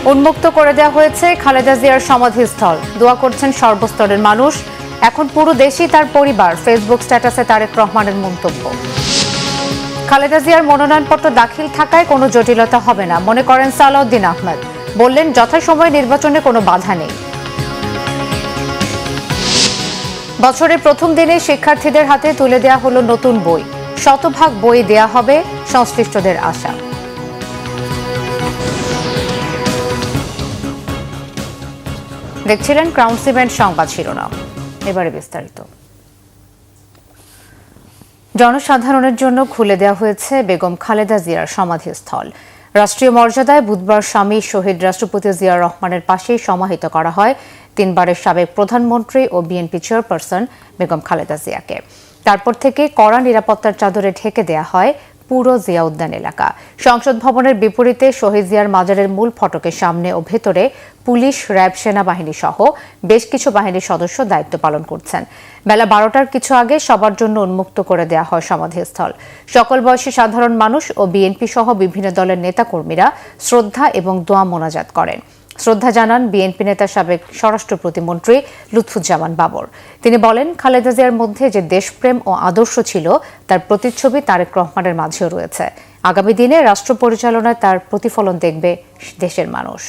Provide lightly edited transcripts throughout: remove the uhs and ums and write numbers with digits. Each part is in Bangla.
উন্মুক্ত করে দেওয়া হয়েছে খালেদা জিয়ার সমাধিস্থল। দোয়া করছেন সর্বস্তরের মানুষ। এখন পুরো দেশই তার পরিবার। ফেসবুক স্ট্যাটাসে তারেক রহমানের মন্তব্য। খালেদা জিয়ার মনোনয়নপত্র দাখিল থাকায় কোনো জটিলতা হবে না মনে করেন সালাউদ্দিন আহমেদ। বললেন, যথাসময়ে নির্বাচনে কোনো বাধা নেই। বছরের প্রথম দিনে শিক্ষার্থীদের হাতে তুলে দেওয়া হলো নতুন বই। শতভাগ বই দেয়া হবে সংশ্লিষ্টদের আশা। দেখছিলেন ক্রাউন সিমেন্ট সংবাদ শিরোনাম। এবারে বিস্তারিত। জনসাধারণের জন্য খুলে দেওয়া হয়েছে বেগম খালেদা জিয়ার সমাধিস্থল। রাষ্ট্রীয় মর্যাদায় বুধবার স্বামী শহীদ রাষ্ট্রপতি জিয়াউর রহমানের পাশেই সমাহিত করা হয় তিনবারের সাবেক প্রধানমন্ত্রী ও বিএনপি চেয়ারপারসন বেগম খালেদা জিয়াকে। তারপর থেকে কড়া নিরাপত্তার চাদরে ঢেকে দেয়া হয় পুরো জিয়া উদ্যান এলাকা। সংসদ ভবনের বিপরীতে শহীদ জিয়ার মাজারের মূল ফটকের সামনে ও ভেতরে পুলিশ, র্যাব, সেনাবাহিনী সহ বেশ কিছু বাহিনীর সদস্য দায়িত্ব পালন করছেন। বেলা 12টার কিছু আগে সবার জন্য উন্মুক্ত করে দেওয়া হয় সমাধিস্থল। সকল বয়সী সাধারণ মানুষ ও বিএনপি সহ বিভিন্ন দলের নেতাকর্মীরা শ্রদ্ধা এবং দোয়া মোনাজাত করেন। শ্রদ্ধা জানান বিএনপি নেতা সাবেক স্বরাষ্ট্র প্রতিমন্ত্রী লুৎফুজ্জামান বাবর। তিনি বলেন, খালেদা জিয়ার মধ্যে যে দেশপ্রেম ও আদর্শ ছিল তার প্রতিচ্ছবি তারেক রহমানের মাঝেও রয়েছে। আগামী দিনে রাষ্ট্র পরিচালনায় তার প্রতিফলন দেখবে দেশের মানুষ।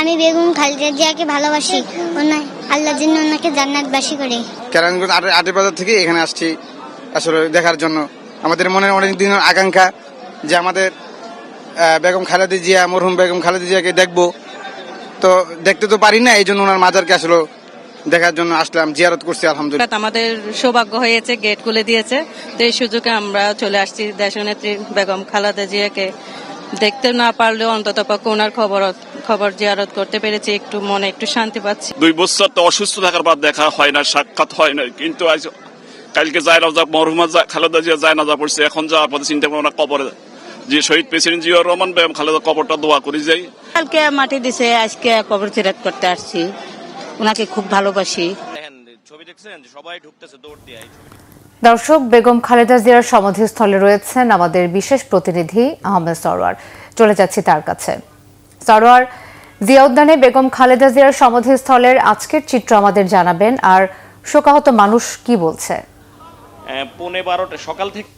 আমি বেগম খালেদা জিয়াকে ভালোবাসি। আল্লাহ যেন ওনাকে জান্নাতবাসী করে। কেরানীগঞ্জ ৮ বাজার থেকে এখানে আসছি আসলে দেখার জন্য। আমাদের মনে অনেক দিনের আকাঙ্ক্ষা যে আমাদের বেগম খালেদা জিয়া, মরহুম বেগম খালেদা জিয়াকে দেখবো, তো দেখতে তো পারি না, এই জন্য ওনার মাজারকে আসলে দেখার জন্য আসলাম, জিয়ারত করছি। আলহামদুলিল্লাহ আমাদের সৌভাগ্য হয়েছে, গেট খুলে দিয়েছে, তো এই সুযোগে আমরা চলে আসছি দেশনেত্রী বেগম খালেদা জিয়াকে দেখতে না পারলেও অন্তত পক্ষে ওনার খবর জিয়ারত করতে পেরেছি। একটু মনে একটু শান্তি পাচ্ছি। 2 বছর তো অসুস্থ থাকার পর দেখা হয় না, সাক্ষাৎ হয় না, কিন্তু আজ কালকে জায়নাজা মরহুমা খালেদা জিয়া জায়নাজা পড়ছে। এখন যাওয়ার পথে চিন্তা করবো কবরে যে শহীদ প্রেসিডেন্ট জিয়াউর রহমান বেগম খালেদা কবরটা দোয়া করে যাই। কালকে মাটি দিছে, আজকে কবর জিয়ারত করতে আসছি। ওনাকে খুব ভালোবাসি। ছবি দেখছেন, সবাই ঢুকতেছে দৌড় দিয়ে। দর্শক, বেগম খালেদা জিয়ার সমাধিস্থলে রয়েছেন আমাদের বিশেষ প্রতিনিধি আহমেদ সরওয়ার। চলে যাচ্ছি তার কাছে। সরওয়ার, জিয়া উদ্যানে বেগম খালেদা জিয়ার সমাধিস্থলের আজকের চিত্র আমাদের জানাবেন, আর শোকাহত মানুষ কি বলছে? 12:15 সকাল থেকে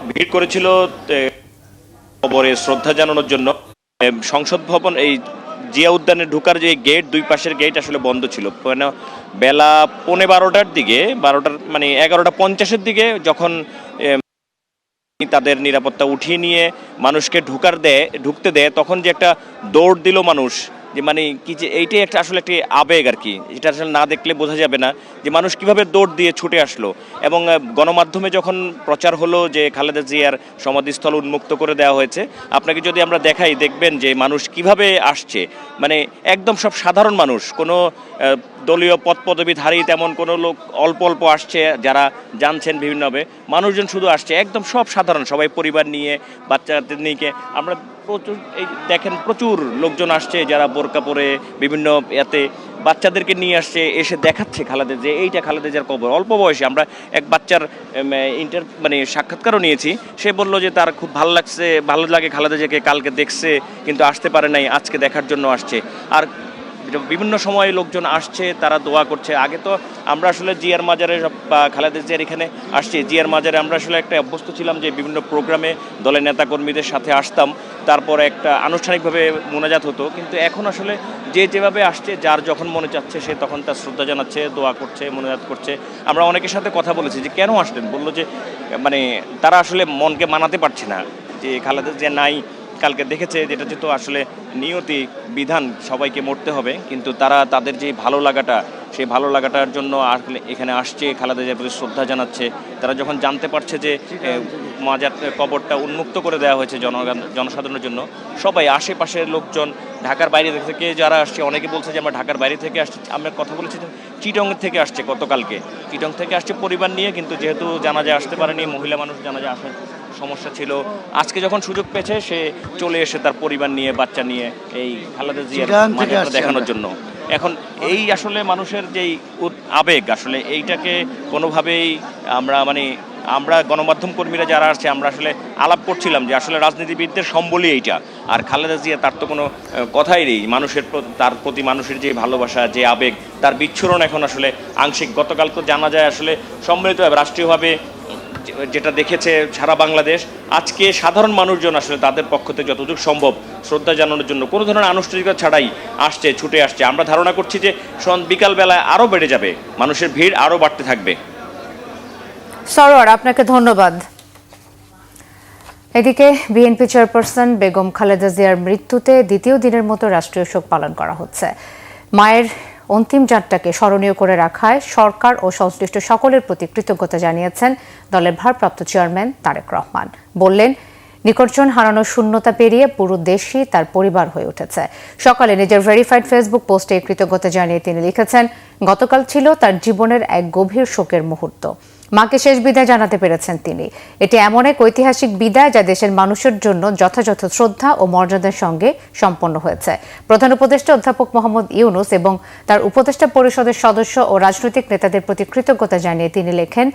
ভিড় করেছিল কবরে শ্রদ্ধা জানানোর জন্য। সংসদ ভবন এই জিয়া উদ্যানে ঢোকার যে গেট, দুই পাশের গেট আসলে বন্ধ ছিল। বেলা 12:15 দিকে, 11:50 দিকে যখন তাদের নিরাপত্তা উঠিয়ে নিয়ে মানুষকে ঢুকতে দেয়, তখন যে একটা দৌড় দিল মানুষ, যে কি যে এইটাই একটা আসলে একটি আবেগ আর কি। এটা আসলে না দেখলে বোঝা যাবে না যে মানুষ কিভাবে দৌড় দিয়ে ছুটে আসলো। এবং গণমাধ্যমে যখন প্রচার হলো যে খালেদা জিয়ার সমাধিস্থল উন্মুক্ত করে দেওয়া হয়েছে, আপনাকে যদি আমরা দেখাই, দেখবেন যে মানুষ কিভাবে আসছে। একদম সব সাধারণ মানুষ, কোনো দলীয় পদবিধারী তেমন কোনো লোক, অল্প অল্প আসছে যারা জানছেন বিভিন্নভাবে। মানুষজন শুধু আসছে, একদম সব সাধারণ, সবাই পরিবার নিয়ে, বাচ্চাদের নিয়ে। আমরা প্রচুর দেখেন প্রচুর লোকজন আসছে যারা বোরকা পরে বিভিন্ন বাচ্চাদেরকে নিয়ে আসছে, এসে দেখাচ্ছে খালেদা যে এইটা খালেদা জিয়ার কবর। অল্প বয়সে আমরা এক বাচ্চার সাক্ষাৎকারও নিয়েছি। সে বলল যে তার খুব ভালো লাগে খালেদা জিয়াকে, কালকে দেখছে কিন্তু আসতে পারে নাই, আজকে দেখার জন্য আসছে। আর বিভিন্ন সময়ে লোকজন আসছে, তারা দোয়া করছে। আগে তো আমরা আসলে জিয়ার মাজারে বা খালেদা জিয়ার এখানে আসছি, জিয়ার মাজারে আমরা আসলে একটা অভ্যস্ত ছিলাম যে বিভিন্ন প্রোগ্রামে দলের নেতাকর্মীদের সাথে আসতাম, তারপরে একটা আনুষ্ঠানিকভাবে মোনাজাত হতো। কিন্তু এখন আসলে যেভাবে আসছে, যার যখন মনে চাচ্ছে সে তখন তার শ্রদ্ধা জানাচ্ছে, দোয়া করছে, মোনাজাত করছে। আমরা অনেকের সাথে কথা বলেছি যে কেন আসলেন, বললো যে তারা আসলে মনকে মানাতে পারছে না যে খালেদা জিয়া নাই। কালকে দেখেছে যেটা যেহেতু আসলে নিয়তি বিধান, সবাইকে মরতে হবে, কিন্তু তারা তাদের যে ভালো লাগাটা, সেই ভালো লাগাটার জন্য এখানে আসছে, খালেদা জিয়ার প্রতি শ্রদ্ধা জানাচ্ছে। তারা যখন জানতে পারছে যে মাজার কবরটা উন্মুক্ত করে দেওয়া হয়েছে জনসাধারণের জন্য, সবাই আশেপাশের লোকজন, ঢাকার বাইরে থেকে যারা আসছে, অনেকে বলছে যে আমরা ঢাকার বাইরে থেকে আসছি। আমরা কথা বলেছি চিটং থেকে আসছে, গতকালকে চিটং থেকে আসছে পরিবার নিয়ে, কিন্তু যেহেতু জানাজায় আসতে পারেনি, মহিলা মানুষ জানাজায় আসার সমস্যা ছিল, আজকে যখন সুযোগ পেয়েছে সে চলে এসে তার পরিবার নিয়ে, বাচ্চা নিয়ে এই খালেদা জিয়ার মাজারটা দেখানোর জন্য। এখন এই আসলে মানুষের যেই আবেগ আসলে এইটাকে কোনোভাবেই আমরা গণমাধ্যম কর্মীরা যারা আছে আমরা আসলে আলাপ করছিলাম যে আসলে রাজনীতিবিদদের সম্বলই এইটা, আর খালেদা জিয়া তার তো কোনো কথাই নেই, তার প্রতি মানুষের যে ভালোবাসা, যে আবেগ, তার বিচ্ছুরণ এখন আসলে আংশিক। গতকাল তো জানা যায় আসলে সম্মিলিতভাবে রাষ্ট্রীয়ভাবে যেটা দেখেছে সারা বাংলাদেশ, আজকে সাধারণ মানুষজন আসলে তাদের পক্ষ থেকে যতটুকু সম্ভব শ্রদ্ধা জানানোর জন্য কোনো ধরনের আনুষ্ঠানিকতা ছাড়াই ছুটে আসছে। আমরা ধারণা করছি যে বিকালবেলায় আরও বেড়ে যাবে, মানুষের ভিড় আরও বাড়তে থাকবে। সরোয়ার, আপনাকে ধন্যবাদ। এদিকে বিএনপি চেয়ারপারসন বেগম খালেদা জিয়ার মৃত্যুতে দ্বিতীয় দিনের মতো রাষ্ট্রীয় শোক পালন করা হচ্ছে। মায়ের অন্তিম যাত্রাকে স্মরণীয় করে রাখায় সরকার ও সংশ্লিষ্ট সকলের প্রতি কৃতজ্ঞতা জানিয়েছেন দলের ভারপ্রাপ্ত চেয়ারম্যান তারেক রহমান। বললেন, নিকটজন হারানোর শূন্যতা পেরিয়ে পুরো দেশই তার পরিবার হয়ে উঠেছে। সকালে নিজের ভেরিফাইড ফেসবুক পোস্টে কৃতজ্ঞতা জানিয়ে তিনি লিখেছেন, গতকাল ছিল তার জীবনের এক গভীর শোকের মুহূর্ত। মাকে শেষ বিদায় জানাতে পেরেছেন তিনি। এটি এমন এক ঐতিহাসিক বিদায় যা দেশের মানুষের জন্য যথাযথ শ্রদ্ধা ও মর্যাদার সঙ্গে সম্পন্ন হয়েছে। প্রধান উপদেষ্টা অধ্যাপক মোহাম্মদ ইউনূস এবং তার উপদেষ্টা পরিষদের সদস্য ও রাজনৈতিক নেতাদের প্রতি কৃতজ্ঞতা জানিয়ে তিনি লেখেন,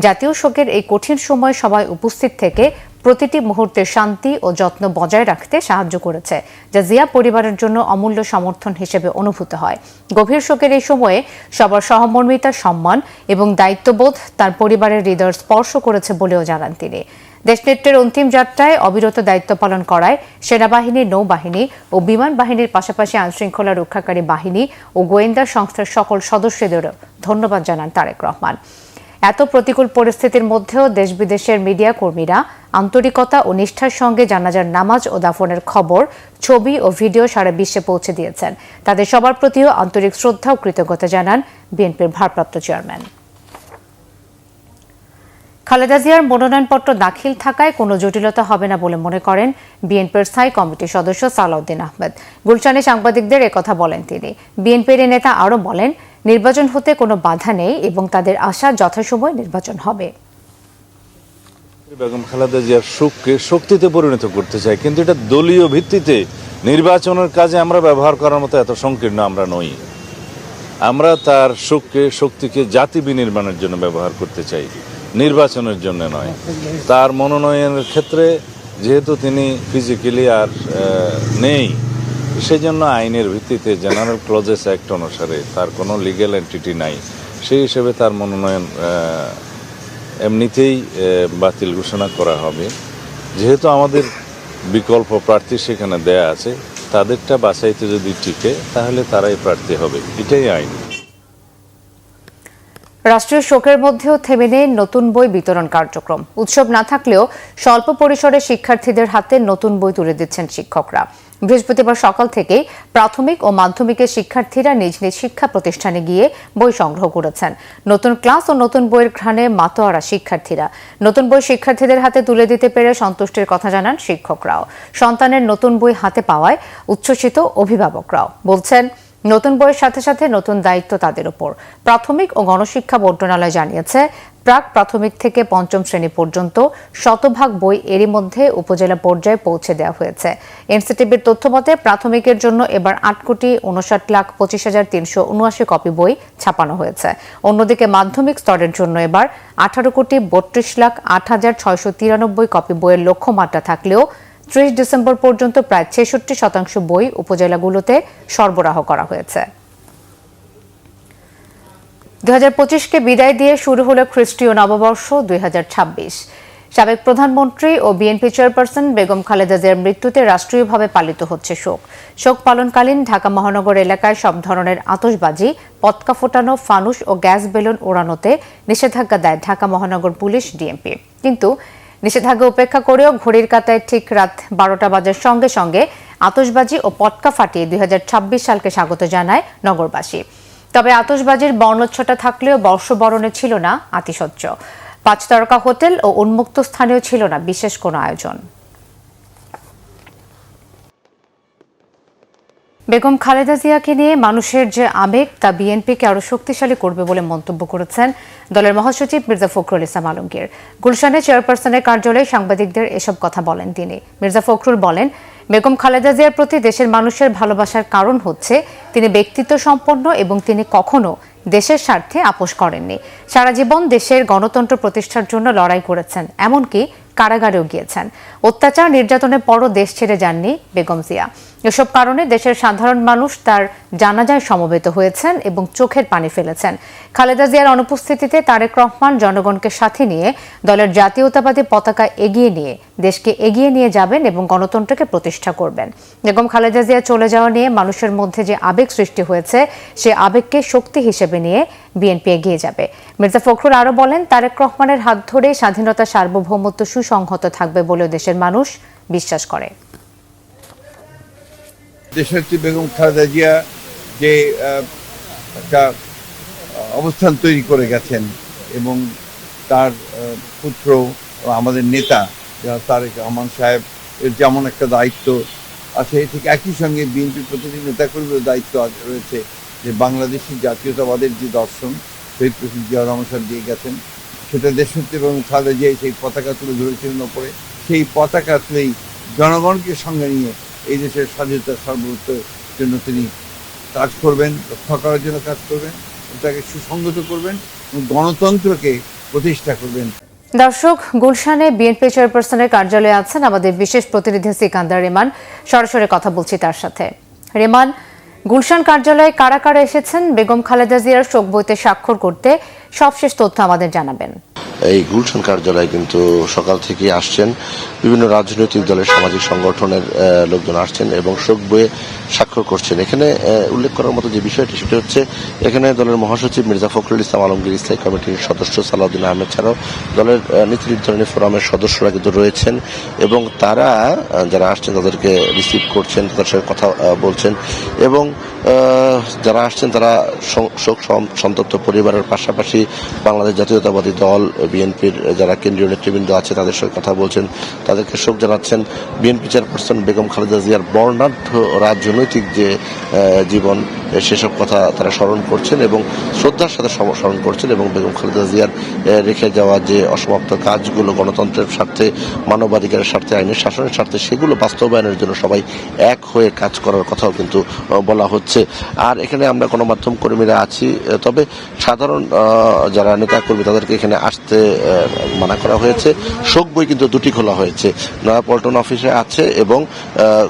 জাতীয় শোকের এই কঠিন সময় সবাই উপস্থিত থেকে প্রতিটি মুহূর্তে শান্তি ও যত্ন বজায় রাখতে সাহায্য করেছে, যা জিয়া পরিবারের জন্য অমূল্য সমর্থন হিসেবে অনুভূত হয়। গভীর শোকের এই সময়ে সবার সহমর্মিতা, সম্মান এবং দায়িত্ববোধ তার পরিবারের হৃদয় স্পর্শ করেছে বলেও জানান তিনি। দেশনেত্রীর অন্তিম যাত্রায় অবিরত দায়িত্ব পালন করায় সেনাবাহিনী, নৌবাহিনী ও বিমান বাহিনীর পাশাপাশি আইনশৃঙ্খলা রক্ষাকারী বাহিনী ও গোয়েন্দা সংস্থার সকল সদস্যদেরও ধন্যবাদ জানান তারেক রহমান। এত প্রতিকূল পরিস্থিতির মধ্যেও দেশ বিদেশের মিডিয়া কর্মীরা আন্তরিকতা ও নিষ্ঠার সঙ্গে জানাজার নামাজ ও দাফনের খবর, ছবি ও ভিডিও সারা বিশ্বে পৌঁছে দিয়েছেন। তাদের সবার প্রতিও আন্তরিক শ্রদ্ধা ও কৃতজ্ঞতা জানান বিএনপির ভারপ্রাপ্ত চেয়ারম্যান। খালেদা জিয়ার মনোনয়নপত্র দাখিল থাকায় কোনো জটিলতা হবে না বলে মনে করেন বিএনপির স্থায়ী কমিটির সদস্য সালাউদ্দিন আহমেদ। গুলশানে সাংবাদিকদের একথা বলেন তিনি। বিএনপির নেতা আরও বলেন, নির্বাচন হতে কোনো বাধা নেই এবং তাদের আশা যথাসময়ে নির্বাচন হবে। বেগম খালেদা জিয়ার শোককে শক্তিতে পরিণত করতে চাই, কিন্তু এটা দলীয় ভিত্তিতে নির্বাচনের কাজে আমরা ব্যবহার করার মতো এত সংকীর্ণ আমরা নই। আমরা তার শোককে, শক্তিকে জাতি বিনির্মাণের জন্য ব্যবহার করতে চাই, নির্বাচনের জন্য নয়। তার মনোনয়নের ক্ষেত্রে যেহেতু তিনি ফিজিক্যালি আর নেই, সেজন্য আইনের ভিত্তিতে জেনারেল ক্লজেস অ্যাক্ট অনুসারে তার কোনো লিগ্যাল এন্টিটি নাই, সেই হিসেবে তার মনোনয়ন এমনিতেই বাতিল ঘোষণা করা হবে। যেহেতু আমাদের বিকল্প প্রার্থী সেখানে দেয়া আছে, তাদেরটা বাছাইতে যদি টিকে তাহলে তারাই প্রার্থী হবে, এটাই আইন। রাষ্ট্রীয় শোকের মধ্যেও থেমে নেই নতুন বই বিতরণ কার্যক্রম। উৎসব না থাকলেও স্বল্প পরিসরে শিক্ষার্থীদের হাতে নতুন বই তুলে দিচ্ছেন শিক্ষকরা। বৃহস্পতিবার সকাল থেকেই প্রাথমিক ও মাধ্যমিকের শিক্ষার্থীরা নিজ নিজ শিক্ষা প্রতিষ্ঠানে গিয়ে বই সংগ্রহ করেছেন। নতুন ক্লাস ও নতুন বইয়ের ঘ্রাণে মাতোয়ারা শিক্ষার্থীরা। নতুন বই শিক্ষার্থীদের হাতে তুলে দিতে পেরে সন্তুষ্টির কথা জানান শিক্ষকরাও। সন্তানের নতুন বই হাতে পাওয়ায় উচ্ছ্বসিত অভিভাবকরাও। বলছেন, নতুন বইয়ের সাথে সাথে নতুন দায়িত্ব তাদের উপর। প্রাথমিক ও গণশিক্ষা মন্ত্রণালয় জানিয়েছে, প্রাক প্রাথমিক থেকে পঞ্চম শ্রেণী পর্যন্ত শতভাগ বই এরই মধ্যে উপজেলা পর্যায়ে পৌঁছে দেওয়া হয়েছে। এনসিটিবির তথ্য মতে প্রাথমিকের জন্য এবার 8,59,379 কপি বই ছাপানো হয়েছে। অন্যদিকে মাধ্যমিক স্তরের জন্য এবার 18,32,08,693 কপি বইয়ের লক্ষ্যমাত্রা থাকলেও 30 ডিসেম্বর পর্যন্ত প্রায় 66% বই উপজেলাগুলোতে সরবরাহ করা হয়েছে। 2025কে বিদায় দিয়ে শুরু হলো খ্রিস্টীয় নববর্ষ 2026। সাবেক প্রধানমন্ত্রী ও বিএনপি চেয়ারপারসন বেগম খালেদা জিয়ার মৃত্যুতে রাষ্ট্রীয়ভাবে পালিত হচ্ছে শোক। শোক পালনকালীন ঢাকা মহানগর এলাকায় সব ধরনের আতশবাজি, পতাকা ফোটানো, ফানুস ও গ্যাস বেলুন ওড়ানোতে নিষেধাজ্ঞা দেয় ঢাকা মহানগর পুলিশ, ডিএমপি। কিন্তু নিষেধাজ্ঞা উপেক্ষা করেও ঘড়ির কাঁটায় ঠিক রাত 12টা বাজার সঙ্গে সঙ্গে আতশবাজি ও পতাকা ফাটিয়ে 2026 সালকে স্বাগত জানায় নগরবাসী। তবে আতশবাজির বর্ণচ্ছটা থাকলেও বর্ষবরণে ছিল না আতিশয্য। 5 তারকা হোটেল ও উন্মুক্ত স্থানেও ছিল না বিশেষ কোনো আয়োজন। বেগম খালেদা জিয়াকে নিয়ে মানুষের যে আবেগ তা বিএনপিকে আরো শক্তিশালী করবে বলে মন্তব্য করেছেন দলের মহাসচিব মির্জা ফখরুল ইসলাম আলমগীর। গুলশানে চেয়ারপারসনের কার্যালয়ে সাংবাদিকদের এসব কথা বলেন তিনি। মির্জা ফখরুল বলেন, বেগম খালেদা জিয়ার প্রতি দেশের মানুষের ভালোবাসার কারণ হচ্ছে তিনি ব্যক্তিত্ব সম্পন্ন এবং তিনি কখনো দেশের স্বার্থে আপোস করেননি। সারা জীবন দেশের গণতন্ত্র প্রতিষ্ঠার জন্য লড়াই করেছেন, এমনকি কারাগারেও গিয়েছেন। অত্যাচার নির্যাতনের পরও দেশ ছেড়ে যাননি বেগম জিয়া। এসব কারণে দেশের সাধারণ মানুষ তার জানাজায় সমবেত হয়েছেন এবং চোখের পানি ফেলেছেন। খালেদা জিয়ার অনুপস্থিতিতে তারেক রহমান জনগণকে সাথে নিয়ে দলের জাতীয়তাবাদী পতাকা এগিয়ে নিয়ে দেশকে এগিয়ে নিয়ে যাবেন এবং গণতন্ত্রকে প্রতিষ্ঠা করবেন। বেগম খালেদা জিয়া চলে যাওয়া নিয়ে মানুষের মধ্যে যে আবেগ সৃষ্টি হয়েছে, সে আবেগকে শক্তি হিসেবে নিয়ে বিএনপি এগিয়ে যাবে। মির্জা ফখরুল আরও বলেন, তারেক রহমানের হাত ধরে স্বাধীনতা সার্বভৌমত্ব সুসংহত থাকবে বলেও দেশের মানুষ বিশ্বাস করে। দেশনেত্রী বেগম খালেদা জিয়া যে একটা অবস্থান তৈরি করে গেছেন এবং তার পুত্র আমাদের নেতা তারেক রহমান সাহেব এর যেমন একটা দায়িত্ব আছে, ঠিক একই সঙ্গে বিএনপির প্রতিটি নেতাকর্মীর দায়িত্ব রয়েছে যে বাংলাদেশি জাতীয়তাবাদের যে দর্শন শহীদ প্রেসিডেন্ট জিয়া রহমান সাহেব দিয়ে গেছেন, সেটা দেশনেত্রী বেগম খালেদা জিয়া সেই পতাকা তুলে ধরেছিলেন ওপরে। সেই পতাকা তুলেই জনগণকে সঙ্গে নিয়ে এই দেশের স্বাধীনতা সার্বভৌমত্বের জন্য তিনি কাজ করবেন, রক্ষা করার জন্য কাজ করবেন, তাকে সুসংগত করবেন এবং গণতন্ত্রকে প্রতিষ্ঠা করবেন। দর্শক, গুলশানে বিএনপি চেয়ারপারসনের কার্যালয়ে আছেন আমাদের বিশেষ প্রতিনিধি সিকান্দার রেমান। সরাসরি কথা বলছি তার সাথে। রেমান, গুলশান কার্যালয়ে কারা কারা এসেছেন বেগম খালেদা জিয়ার শোক বইতে স্বাক্ষর করতে, সবশেষ তথ্য আমাদের জানাবেন। এই গুলশান কার্যালয়ে কিন্তু সকাল থেকে আসছেন বিভিন্ন রাজনৈতিক দলের সামাজিক সংগঠনের লোকজন আসছেন এবং শোক বইয়ে স্বাক্ষর করছেন। এখানে উল্লেখ করার মতো যে বিষয়টি সেটি হচ্ছে, এখানে দলের মহাসচিব মির্জা ফখরুল ইসলাম আলমগীর, স্থায়ী কমিটির সদস্য সালাউদ্দিন আহমেদ ছাড়াও দলের নীতি নির্ধারণী ফোরামের সদস্যরা কিন্তু রয়েছেন এবং তারা যারা আসছেন তাদেরকে রিসিভ করছেন, তাদের সাথে কথা বলছেন এবং যারা আসছেন তারা শোক সন্তপ্ত পরিবারের পাশাপাশি বাংলাদেশ জাতীয়তাবাদী দল, বিএনপির যারা কেন্দ্রীয় নেতৃবৃন্দ আছে তাদের সঙ্গে কথা বলছেন, তাদেরকে শোক জানাচ্ছেন। বিএনপি চেয়ারপারসন বেগম খালেদা জিয়ার বর্ণাঢ্য রাজনৈতিক যে জীবন, সেসব কথা তারা স্মরণ করছেন এবং শ্রদ্ধার সাথে স্মরণ করছেন এবং বেগম খালেদা জিয়ার রেখে যাওয়া যে অসমাপ্ত কাজগুলো গণতন্ত্রের স্বার্থে, মানবাধিকারের স্বার্থে, আইনের শাসনের স্বার্থে, সেগুলো বাস্তবায়নের জন্য সবাই এক হয়ে কাজ করার কথাও কিন্তু বলা হচ্ছে। আর এখানে আমরা গণমাধ্যম কর্মীরা আছি, তবে সাধারণ যারা নেতাকর্মী তাদেরকে এখানে আসতে মানা করা হয়েছে। শোক বই কিন্তু দুটি খোলা হয়েছে, নয়াপল্টন অফিসে আছে এবং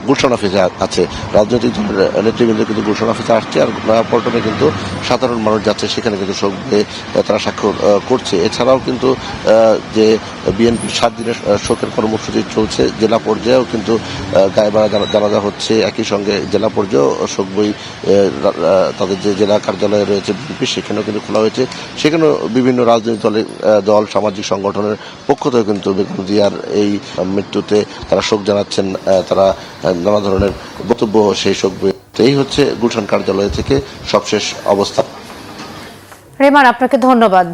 গুলশান অফিসে আছে। রাজনৈতিক দলের নেতৃবৃন্দ কিন্তু গুলশান অফিসে আসছে, আর নয়াপল্টনে কিন্তু সাধারণ মানুষ যাচ্ছে, সেখানে কিন্তু শোক বইয়ে তারা স্বাক্ষর করছে। এছাড়াও কিন্তু যে বিএনপি 7 দিনের শোকের কর্মসূচি চলছে, জেলা পর্যায়েও কিন্তু গায়েবাড়া জানাজা হচ্ছে। একই সঙ্গে জেলা পর্যায়েও শোক বই তাদের যে জেলা কার্যালয়ে রয়েছে বিএনপি, সেখানেও কিন্তু খোলা হয়েছে। সেখানেও বিভিন্ন রাজনৈতিক দল, সামাজিক সংগঠনের পক্ষ থেকে কিন্তু বেগম জিয়ার এই মৃত্যুতে তারা শোক জানাচ্ছেন, তারা নানা ধরনের বক্তব্য সেই শোক বই। এই হচ্ছে গুলশান কার্যালয় থেকে সবশেষ অবস্থা। রেমান, আপনাকে ধন্যবাদ।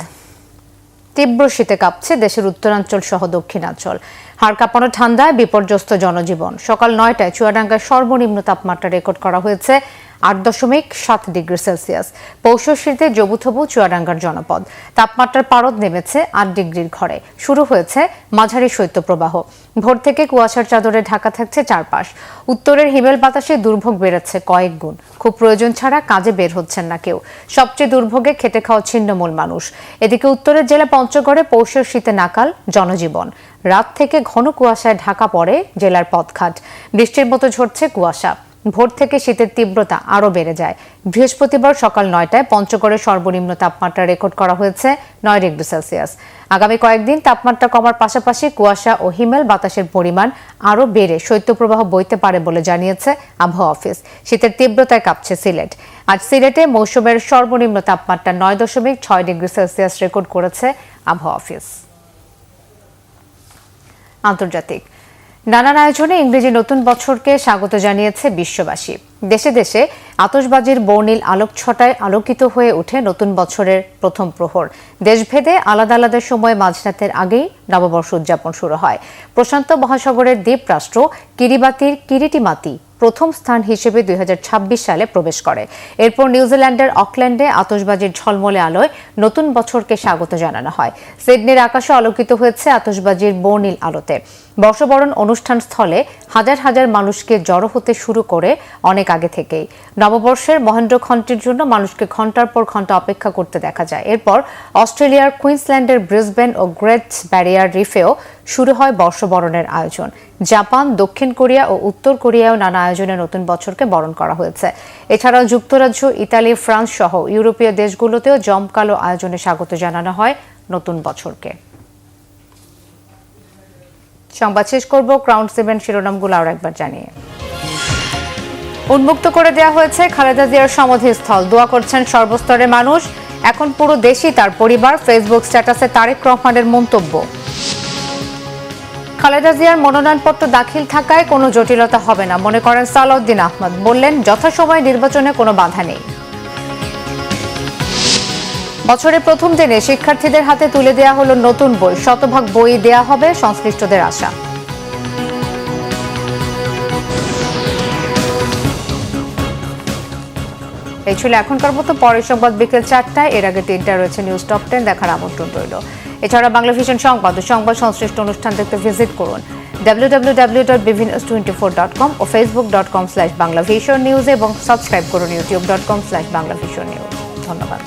তীব্র শীতে কাঁপছে দেশের উত্তরাঞ্চল সহ দক্ষিণাঞ্চল। হাড় কাঁপানো ঠান্ডায় বিপর্যস্ত জনজীবন। সকাল 9টায় চুয়াডাঙ্গায় সর্বনিম্ন তাপমাত্রা রেকর্ড করা হয়েছে 8.7 ডিগ্রি সেলসিয়াস। পৌষ শীতে জবুথবু চুয়াডাঙ্গার জনপদ। তাপমাত্রার পারদ নেমেছে 8 ডিগ্রির ঘরে। শুরু হয়েছে মাঝারি শৈত্যপ্রবাহ। ভোর থেকে কুয়াশার চাদরে ঢাকা থাকছে চারপাশ। উত্তরের হিমেল বাতাসে দুর্ভোগ বেড়েছে কয়েক গুণ। খুব প্রয়োজন ছাড়া কাজে বের হচ্ছেন না কেউ। সবচেয়ে দুর্ভোগে খেটে খাওয়া ছিন্নমূল মানুষ। এদিকে উত্তরের জেলা পঞ্চগড়ে পৌষের শীতে নাকাল জনজীবন। রাত থেকে ঘন কুয়াশায় ঢাকা পড়ে জেলার পথঘাট। বৃষ্টির মতো ঝরছে কুয়াশা। ভোর থেকে শীতের তীব্রতা আরও বেড়ে যায়। বৃহস্পতিবার সকাল 9টায় পঞ্চগড়ের সর্বনিম্ন তাপমাত্রা রেকর্ড করা হয়েছে 9 ডিগ্রি সেলসিয়াস। আগামী কয়েকদিন তাপমাত্রা কমার পাশাপাশি কুয়াশা ও হিমেল বাতাসের পরিমাণ আরও বেড়ে শৈত্যপ্রবাহ বইতে পারে বলে জানিয়েছে আবহাওয়া অফিস। শীতের তীব্রতায় কাঁপছে সিলেট। আজ সিলেটে মৌসুমের সর্বনিম্ন তাপমাত্রা 9.6 ডিগ্রি সেলসিয়াস রেকর্ড করেছে আবহাওয়া অফিস। আন্তর্জাতিক নানান আয়োজনে ইংরেজি নতুন বছরকে স্বাগত জানিয়েছে বিশ্ববাসী। দেশে দেশে আতশবাজির বর্ণিল আলোকছটায় আলোকিত হয়ে ওঠে নতুন বছরের প্রথম প্রহর। দেশভেদে আলাদা আলাদা সময়ে মাঝরাতের আগেই নববর্ষ উদযাপন শুরু হয়। প্রশান্ত মহাসাগরের দ্বীপ রাষ্ট্র কিরিবাতির কিরিটিমাতি প্রথম স্থান হিসেবে 2026 সালে প্রবেশ করে। এরপর নিউজিল্যান্ডের অকল্যান্ডে আতশবাজির ঝলমলে আলোয় নতুন বছরকে স্বাগত জানানো হয়। সিডনির আকাশে আলোকিত হয়েছে আতশবাজির বর্ণিল আলোতে। বর্ষবরণ অনুষ্ঠান স্থলে হাজার হাজার মানুষকে জড়ো হতে শুরু করে অনেক আগে থেকেই। নববর্ষের মহেন্দ্র ঘণ্টির জন্য মানুষকে ঘণ্টার পর ঘণ্টা অপেক্ষা করতে দেখা যায়। এরপর অস্ট্রেলিয়ার কুইন্সল্যান্ডের ব্রিসবেন ও গ্রেট ব্যারিয়ার রিফেও শুরু হয় বর্ষবরণের আয়োজন। জাপান, দক্ষিণ কোরিয়া ও উত্তর কোরিয়াও নানা আয়োজনে নতুন বছরকে বরণ করা হয়েছে। এছাড়াও যুক্তরাজ্য, ইতালি, ফ্রান্স সহ ইউরোপীয় দেশগুলোতেও জমকালো আয়োজনে স্বাগত জানানো হয় নতুন বছরকে। সংবাদ শেষ করব ক্রাউন 7 শিরোনামগুলো আর একবার জানিয়ে। উন্মুক্ত করে দেওয়া হয়েছে খালেদা জিয়ার সমাধিস্থল। দোয়া করছেন সর্বস্তরের মানুষ। এখন পুরো দেশই তার পরিবার। ফেসবুক স্ট্যাটাসে তারেক রহমানের মন্তব্য। খালেদা জিয়ার মনোনয়নপত্র দাখিল থাকায় কোনো জটিলতা হবে না মনে করেন সালাউদ্দিন আহমদ। বললেন, যথাসময়ে নির্বাচনে কোনো বাধা নেই। বছরের প্রথম দিনে শিক্ষার্থীদের হাতে তুলে দেওয়া হলো নতুন বই। শতভাগ বই দেয়া হবে সংশ্লিষ্টদের আশা। এই ছিল এখনকার মতো। পরের সংবাদ বিকেল 4টায়। এর আগে 3টায় রয়েছে নিউজ টপ 10 দেখার আমন্ত্রণ রইল। এছাড়া বাংলা ভিশন সংবাদ ও সংবাদ সংশ্লিষ্ট অনুষ্ঠান দেখতে ভিজিট করুন www.bvnews24.com ও facebook.com/banglavisionnews এবং সাবস্ক্রাইব করুন youtube.com/banglavisionnews। ধন্যবাদ।